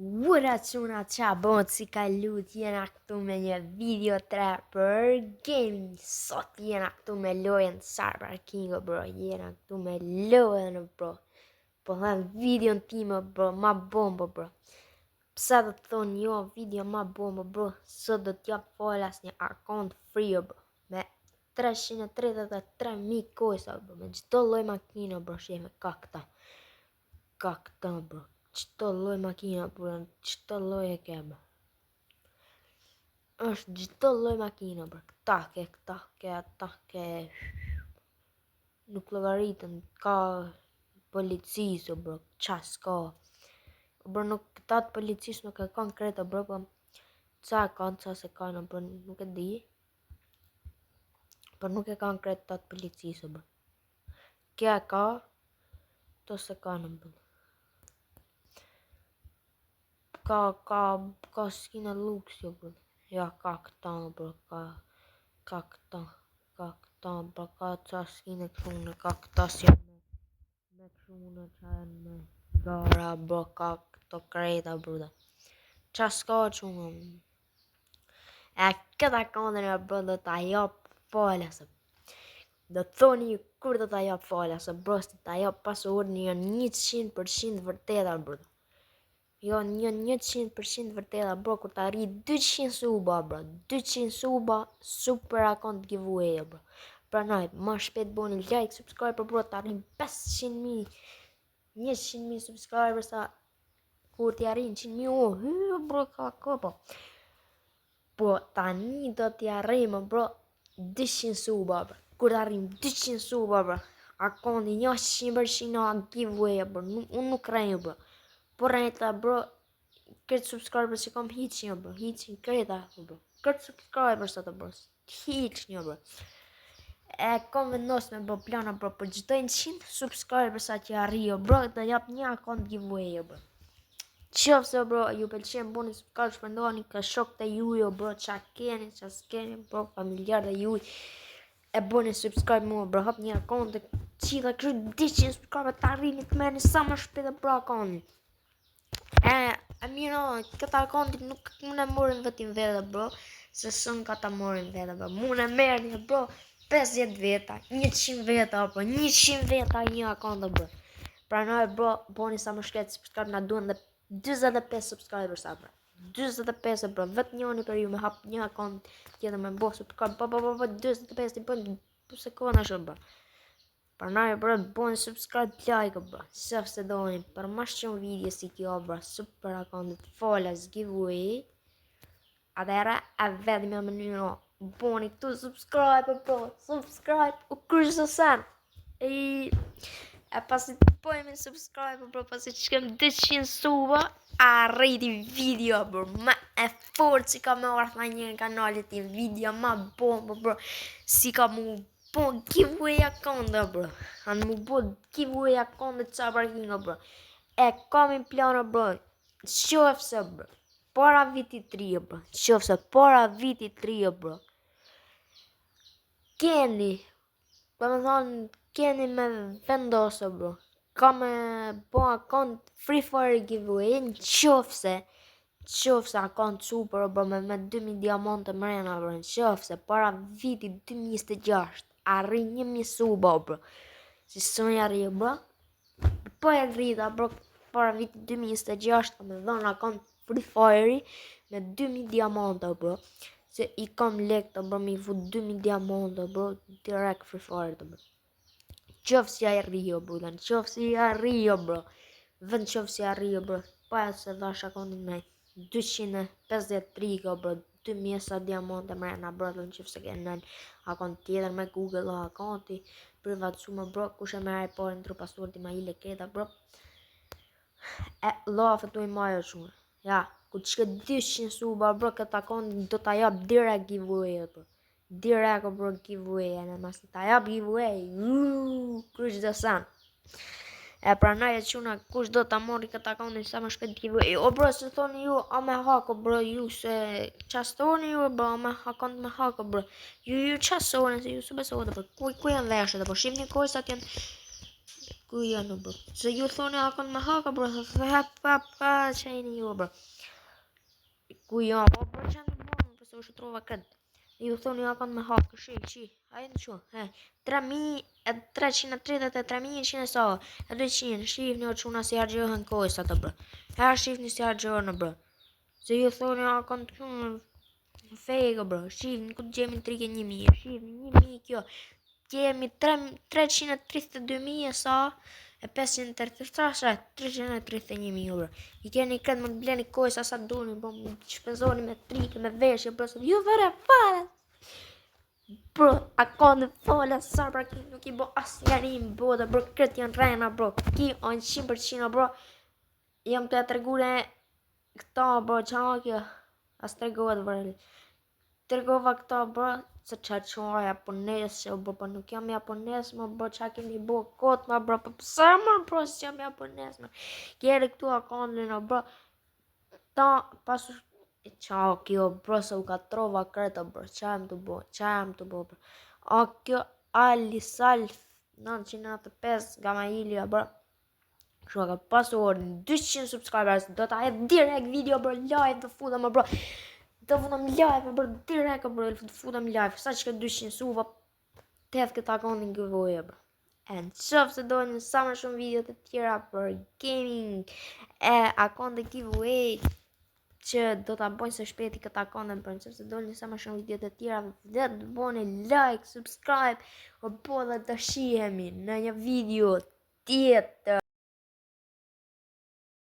Ura quna qa bon si ka lut jena këtu me një video 3 për gaming. Sot jena këtu me lojën Cyber King bro. Jena këtu me lojën bro. Po them videon time bro, ma bombo bro. Pse do të thonë jo video ma bombo bro? Sot do t'jap falas një account free bro. Me 333.000 kojsa bro. Me çdo lloj makine bro, sheme ka këta. Ka këta bro. Çdo lloj makina bro, çdo lloj e ke bro. Është çdo lloj makina bro. Këta ke, ata ke. Nuk llogaritën, ka policisë bro, ças ka. Bro nuk këta të policisë nuk e kanë kreta bro, po ca kanë, ca se kanë bro, nuk e di. Por nuk e kanë kreta të policisë bro. Kja ka, to se kanë bro. Ka skina lux jo bro. Ja ka këta bro, ka këta bro, ka ca skina këtune, ka këta si me këtune qenë me gara bro, ka këto kreta bro da. Qa s'ka qune? E këta kondën e bro do t'a jap falas. Do të thoni ju kur do t'a jap falas, bro, se t'a jap pasurin janë 100% vërteta bro. Jo, një 100% vërteta bro, kur ta rri 200 suba bro, 200 suba, super account giveaway bro. Pranoj, ma shpejt boni like, subscribe bro, ta rrim 500.000, 100.000 subscriber sa kur t'i arrin 100.000, bro, ka kopo. Po tani do t'i arrim bro 200 suba bro. Kur t'arrim 200 suba bro, accounti një 100% giveaway bro, unë nuk rejnë bro. Por rejta bro, këtë subscriber që kam hiqin bro, hiqin kreta bro. Këtë subscriber sa të bro, hiqin bro. E kam vendos me bro plana bro, për çdo 100 subscriber sa që arrio bro, të jap një account giveaway bro. Qofse bro, ju pëlqen boni subscribe, shpërndoni ka shokët e jujo bro, qa keni, qa s'keni bro, familjar dhe juj. E boni subscribe mua bro, hap një account e qila kry 200 subscriber të arrini të meni sa më shpejt e bro accountin. E miro, këta accountit nuk mune morin vetin vete bro, se sën ka ta morin vete bro, mune merni bro, 50 veta, 100 veta bro, 100 veta një account bro. Pranoj bro, boni sa më shkret subscribe, na duen dhe 25 subscribers bro. 25 bro, vetë njoni për ju me hap një account tjetër me bo subscribe, 25 i bëjmë se kona shumë bro. Pranoj bro, boni subscribe, like bro, se doni, për ma shumë video si kjo bro, super accountit, falas, giveaway. Atëra, e vetë me mënyro, boni këtu subscribe bro, subscribe, u krysh së sen. E pasi të pojme subscribe bro, pasi që kem 200 suba, arriti video bro, ma e fort si ka me orë në një kanalit i video ma bombo bro, si ka mu po giveaway account bro, anë mu bo giveaway account të Cyber King bro, e kamin plano bro, qofse bro, para viti 3 bro, qofse para viti 3 bro, keni, për me thonë, keni me vendosë bro, ka me bo account Free Fire giveaway, në qofse account super bro, me 2000 diamante mrena bro, në qofse para viti 2026, arri 1000 suba bro, si së një arri bro, po e rrita bro, para viti 2026, ka me dhona account Free Fire me 2000 diamante bro, se i kam lekta bro, mi fu 2000 diamante bro, direct Free Fire bro. Qofë si a i rio bro, dhe në qofë si a rio bro, vend qofë si a rio bro, pa e se dhash akontin me 253 bro, 2000 sa diamante mrena bro, dhe në qofë se ke nën akont tjetër me Google o akonti, privat shumë bro, kushe me aj pare në tru pasurti ma i leketa bro, e lafe tu i majo shumë, ja, ku të shke 200 suba bro, këtë akontin do t'a jap direct giveaway bro. Direct bro giveaway, e në mas t'a jap giveaway, kryq dhe sen. E pranaj e quna kush do t'a mori këtë akontin sa më shpet giveaway. O bro, se thoni ju, a me hako bro, ju se qas thoni ju bro, a me akont me hako bro. Ju qas thoni, se ju së besohet bro, ku janë veshët bro, shim një kojsat janë, Ku janë bro? Se ju thoni akon me haka bro, që jeni ju bro. Ku janë bro, që në bro, pëse u shëtrova këtë. Ju thoni akon me haka, shi, hajnë që, 3.333.100 sa, 200, shifni o quna si hargjohen kojës ato bro. Her shifni si hargjohen bro. Se ju thoni akon të shumë fejko bro, shifni ku të gjemi 3.100, shifni 1.000 kjo. Kemi 332.000 sa e 533.331 euro. I keni këtë më të bleni kojës asa duni, bro, më shpenzoni me trike, me veshje, bro, se ju vere fare. Bro, a ka në fale, sa, bro, ki nuk i bo asë njeri më boda, bro, këtë janë rejna, bro, ki o në 100%, bro, jam të tërgure këta, bro, qa kjo, as tërgohet, bro, tërgova këta, bro, se qa qoha japonesë, bro, po nuk jam japonesë, bro, qa kemi bo kotë, bro, po pëse, bro, si jam japonesë, kjeri këtu akondin, bro, ta, pasu, qa kjo, bro, se u ka trova kreta, bro, qa jam të bo, bro, a kjo, Ali Salf, 995, Gama Ilia, bro, kështu ka pasu orën 200 subscribers, do ta jetë direkt video, bro, live të futëm, bro, të futëm live, bro, direkt, bro, të futëm live, sa që këtë 200 suva, të jetë këtë akontin giveaway, bro. And qëfë se dojnë sa më shumë video të tjera për gaming, akontin giveaway, që do të bojnë së shpeti këtë akontin, për qëfë se dojnë sa më shumë video të tjera, dhe të bojnë like, subscribe, o po dhe të shihemi në një video tjetër.